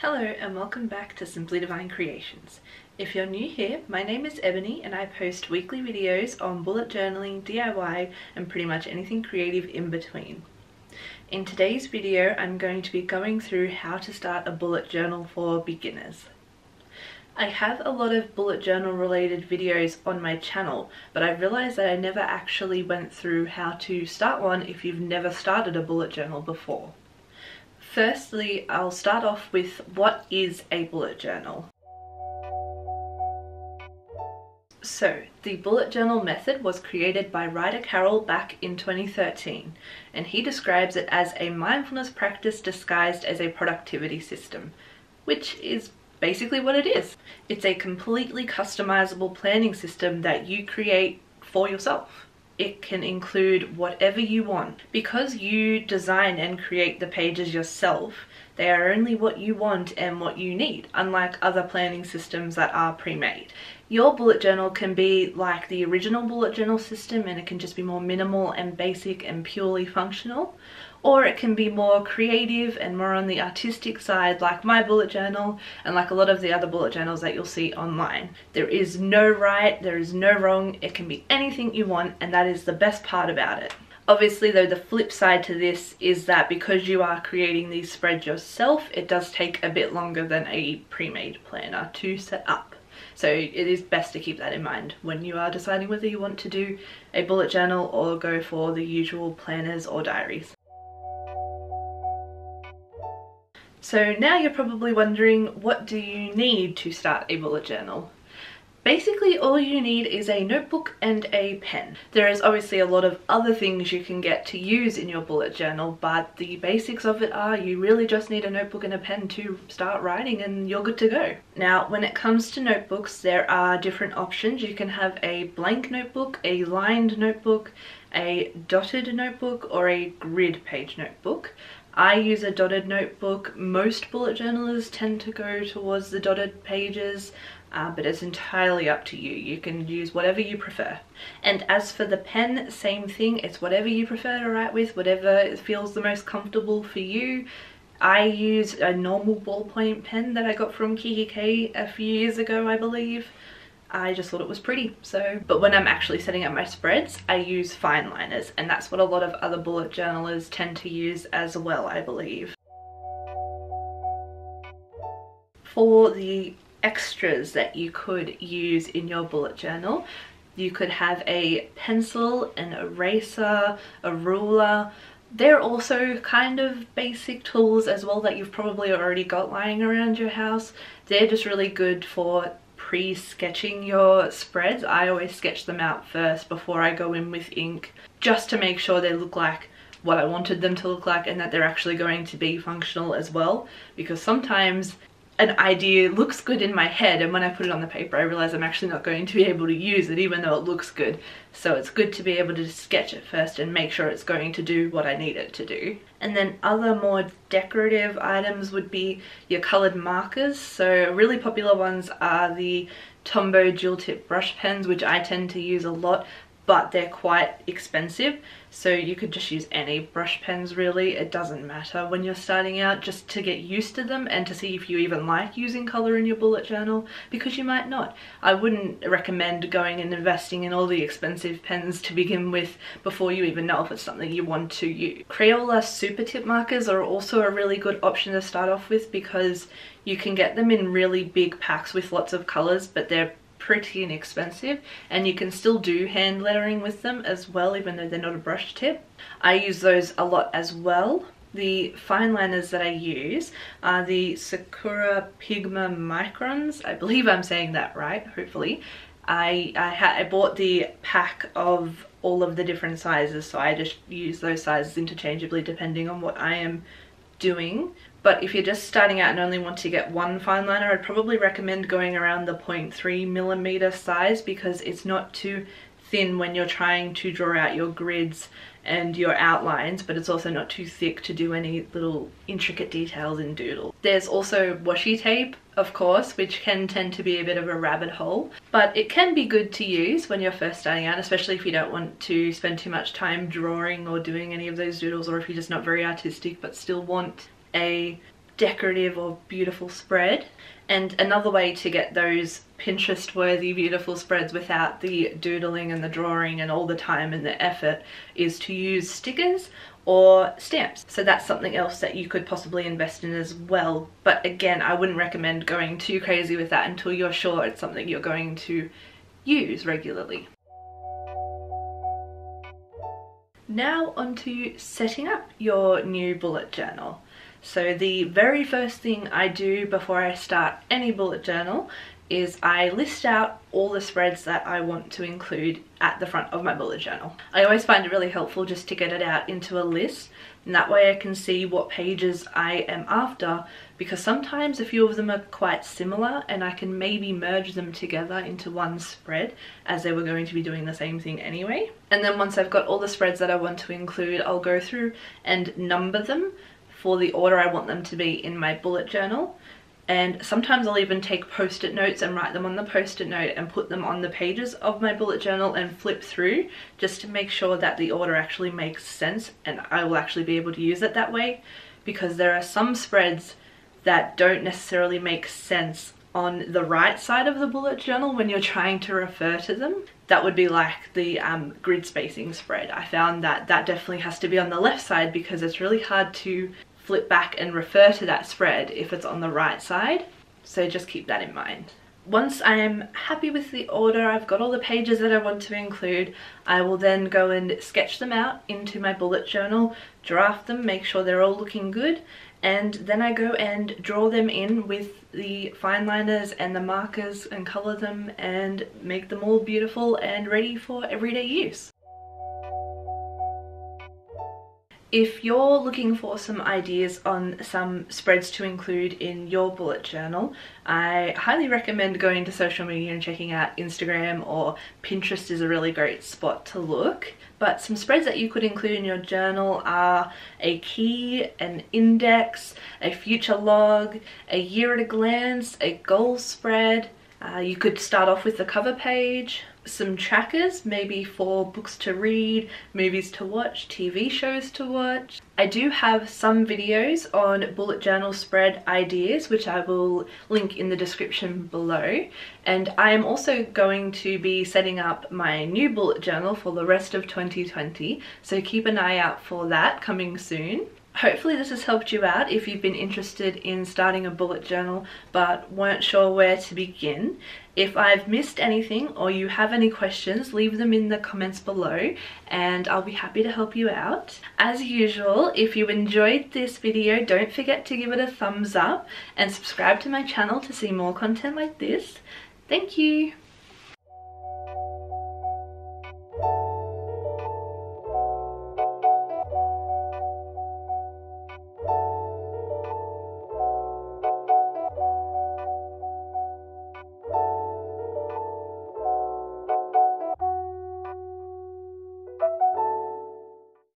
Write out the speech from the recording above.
Hello and welcome back to Simply Devine Creations. If you're new here, my name is Ebony and I post weekly videos on bullet journaling, DIY and pretty much anything creative in between. In today's video, I'm going to be going through how to start a bullet journal for beginners. I have a lot of bullet journal related videos on my channel, but I realized that I never actually went through how to start one if you've never started a bullet journal before. Firstly, I'll start off with what is a bullet journal. So, the bullet journal method was created by Ryder Carroll back in 2013, and he describes it as a mindfulness practice disguised as a productivity system, which is basically what it is. It's a completely customizable planning system that you create for yourself. It can include whatever you want. Because you design and create the pages yourself, they are only what you want and what you need, unlike other planning systems that are pre-made. Your bullet journal can be like the original bullet journal system and it can just be more minimal and basic and purely functional, or it can be more creative and more on the artistic side like my bullet journal and like a lot of the other bullet journals that you'll see online. There is no right, there is no wrong, it can be anything you want, and that is the best part about it. Obviously though, the flip side to this is that because you are creating these spreads yourself, it does take a bit longer than a pre-made planner to set up. So it is best to keep that in mind when you are deciding whether you want to do a bullet journal or go for the usual planners or diaries. So now you're probably wondering, what do you need to start a bullet journal? Basically all you need is a notebook and a pen. There is obviously a lot of other things you can get to use in your bullet journal, but the basics of it are you really just need a notebook and a pen to start writing and you're good to go. Now when it comes to notebooks, there are different options. You can have a blank notebook, a lined notebook, a dotted notebook, or a grid page notebook. I use a dotted notebook. Most bullet journalers tend to go towards the dotted pages, but it's entirely up to you. You can use whatever you prefer. And as for the pen, same thing. It's whatever you prefer to write with, whatever feels the most comfortable for you. I use a normal ballpoint pen that I got from Kiki a few years ago, I believe. I just thought it was pretty, but when I'm actually setting up my spreads, I use fine liners, and that's what a lot of other bullet journalers tend to use as well, I believe. For the extras that you could use in your bullet journal, you could have a pencil, an eraser, a ruler. They're also kind of basic tools as well that you've probably already got lying around your house. They're just really good for pre-sketching your spreads. I always sketch them out first before I go in with ink, just to make sure they look like what I wanted them to look like and that they're actually going to be functional as well, because sometimes an idea looks good in my head and when I put it on the paper I realize I'm actually not going to be able to use it even though it looks good. So it's good to be able to sketch it first and make sure it's going to do what I need it to do. And then other more decorative items would be your colored markers. So really popular ones are the Tombow dual tip brush pens, which I tend to use a lot, but they're quite expensive. So you could just use any brush pens really, it doesn't matter when you're starting out, just to get used to them and to see if you even like using colour in your bullet journal, because you might not. I wouldn't recommend going and investing in all the expensive pens to begin with before you even know if it's something you want to use. Crayola super tip markers are also a really good option to start off with because you can get them in really big packs with lots of colours, but they're pretty inexpensive and you can still do hand lettering with them as well, even though they're not a brush tip. I use those a lot as well. The fine liners that I use are the Sakura Pigma Microns. I believe I'm saying that right, hopefully. I bought the pack of all of the different sizes, so I just use those sizes interchangeably depending on what I am doing. But if you're just starting out and only want to get one fine liner, I'd probably recommend going around the 0.3mm size because it's not too thin when you're trying to draw out your grids and your outlines, but it's also not too thick to do any little intricate details in doodle. There's also washi tape, of course, which can tend to be a bit of a rabbit hole, but it can be good to use when you're first starting out, especially if you don't want to spend too much time drawing or doing any of those doodles, or if you're just not very artistic but still want a decorative or beautiful spread. And another way to get those Pinterest worthy beautiful spreads without the doodling and the drawing and all the time and the effort is to use stickers or stamps. So that's something else that you could possibly invest in as well. But again, I wouldn't recommend going too crazy with that until you're sure it's something you're going to use regularly. Now onto setting up your new bullet journal. So the very first thing I do before I start any bullet journal is I list out all the spreads that I want to include at the front of my bullet journal. I always find it really helpful just to get it out into a list, and that way I can see what pages I am after, because sometimes a few of them are quite similar and I can maybe merge them together into one spread as they were going to be doing the same thing anyway. And then once I've got all the spreads that I want to include, I'll go through and number them for the order I want them to be in my bullet journal. And sometimes I'll even take post-it notes and write them on the post-it note and put them on the pages of my bullet journal and flip through, just to make sure that the order actually makes sense and I will actually be able to use it that way, because there are some spreads that don't necessarily make sense on the right side of the bullet journal when you're trying to refer to them. That would be like the grid spacing spread. I found that that definitely has to be on the left side because it's really hard to flip back and refer to that spread if it's on the right side. So just keep that in mind. Once I am happy with the order, I've got all the pages that I want to include, I will then go and sketch them out into my bullet journal, draft them, make sure they're all looking good, and then I go and draw them in with the fine liners and the markers and colour them and make them all beautiful and ready for everyday use. If you're looking for some ideas on some spreads to include in your bullet journal, I highly recommend going to social media and checking out Instagram, or Pinterest is a really great spot to look. But some spreads that you could include in your journal are a key, an index, a future log, a year at a glance, a goals spread. You could start off with the cover page, some trackers, maybe for books to read, movies to watch, TV shows to watch. I do have some videos on bullet journal spread ideas, which I will link in the description below. And I am also going to be setting up my new bullet journal for the rest of 2020, so keep an eye out for that coming soon. Hopefully this has helped you out if you've been interested in starting a bullet journal but weren't sure where to begin. If I've missed anything or you have any questions, leave them in the comments below and I'll be happy to help you out. As usual, if you enjoyed this video, don't forget to give it a thumbs up and subscribe to my channel to see more content like this. Thank you!